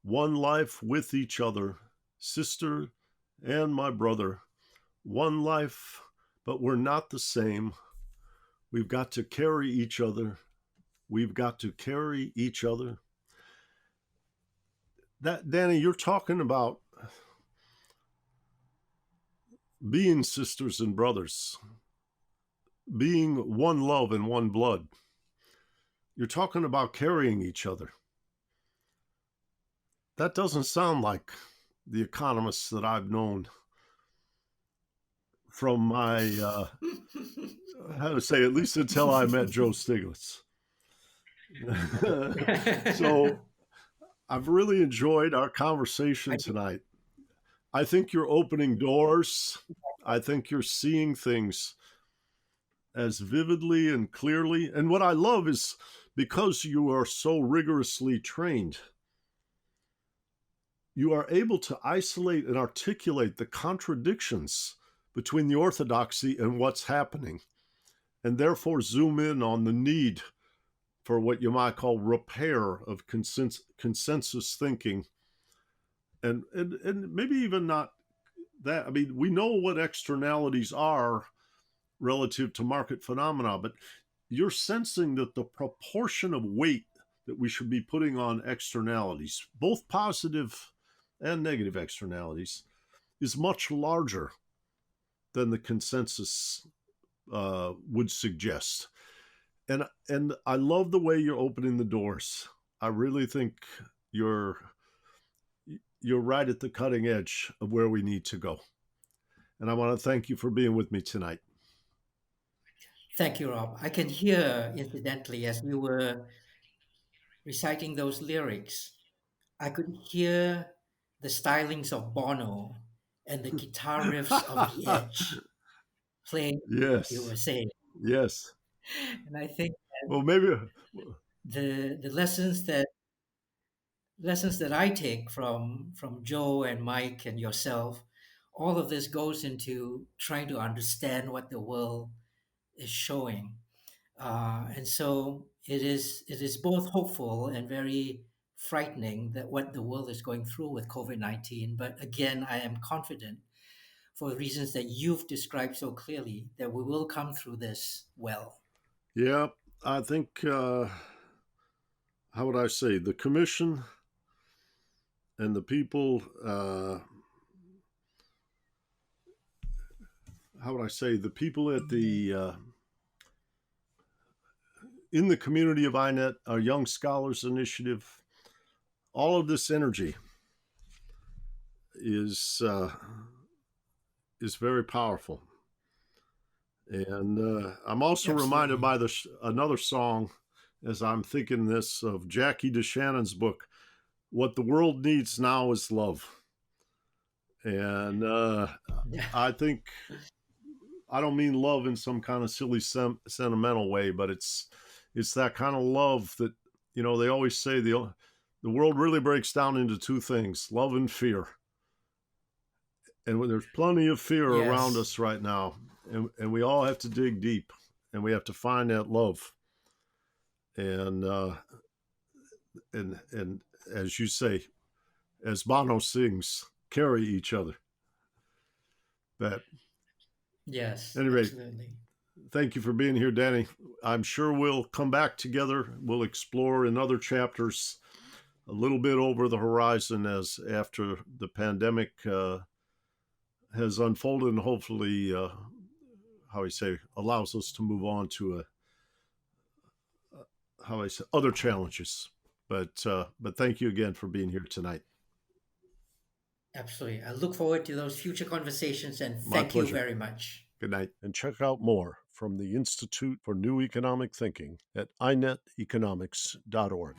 A: One life with each other, sister and my brother. One life, but we're not the same. We've got to carry each other. We've got to carry each other. That, Danny, you're talking about being sisters and brothers, being one love and one blood. You're talking about carrying each other. That doesn't sound like the economists that I've known from my, how to say, at least until I met Joe Stiglitz. So I've really enjoyed our conversation
B: I,
A: tonight. I think you're opening doors. I think you're seeing things as vividly and clearly. And what I love is because you are so rigorously trained, you are able to isolate and articulate the contradictions between the orthodoxy and what's happening, and therefore zoom in on the need for what you might call repair of consensus thinking. And maybe even not that. I mean, we know what externalities are relative to market phenomena, but you're sensing that the proportion of weight that we should be putting on externalities, both positive and negative externalities, is much larger than the consensus would suggest. And I love the way you're opening the doors. I really think you're right at the cutting edge of where we need to go. And I want to thank you for being with me tonight.
B: Thank you, Rob. I can hear, incidentally, as you were reciting those lyrics, I could hear the stylings of Bono and the guitar riffs of The Edge playing what you were
A: Yes,
B: saying.
A: yes.
B: And I think
A: Well, maybe.
B: the lessons that I take from Joe and Mike and yourself, all of this goes into trying to understand what the world is showing. And so it is both hopeful and very frightening that what the world is going through with COVID-19. But again, I am confident for the reasons that you've described so clearly that we will come through this well.
A: Yeah, I think. How would I say? The commission and the people. How would I say? The people at the in the community of INET, our Young Scholars Initiative. All of this energy is is very powerful. And I'm also reminded
B: Absolutely.
A: by another song as I'm thinking this of Jackie DeShannon's book, What the World Needs Now is Love. And
B: Yeah.
A: I think, I don't mean love in some kind of silly sentimental way, but it's that kind of love that, they always say the world really breaks down into two things, love and fear. And when there's plenty of fear around
B: Yes.
A: us right now, and we all have to dig deep, and we have to find that love, and and as you say, as Bono sings, carry each other. But
B: Yes.
A: anyway,
B: Absolutely.
A: thank you for being here, Danny. I'm sure we'll come back together. We'll explore in other chapters a little bit over the horizon as after the pandemic has unfolded, and hopefully, how I say, allows us to move on to how I say, other challenges. But thank you again for being here tonight.
B: Absolutely. I look forward to those future conversations and
A: My
B: thank you
A: pleasure.
B: very much.
A: Good night. And check out more from the Institute for New Economic Thinking at ineteconomics.org.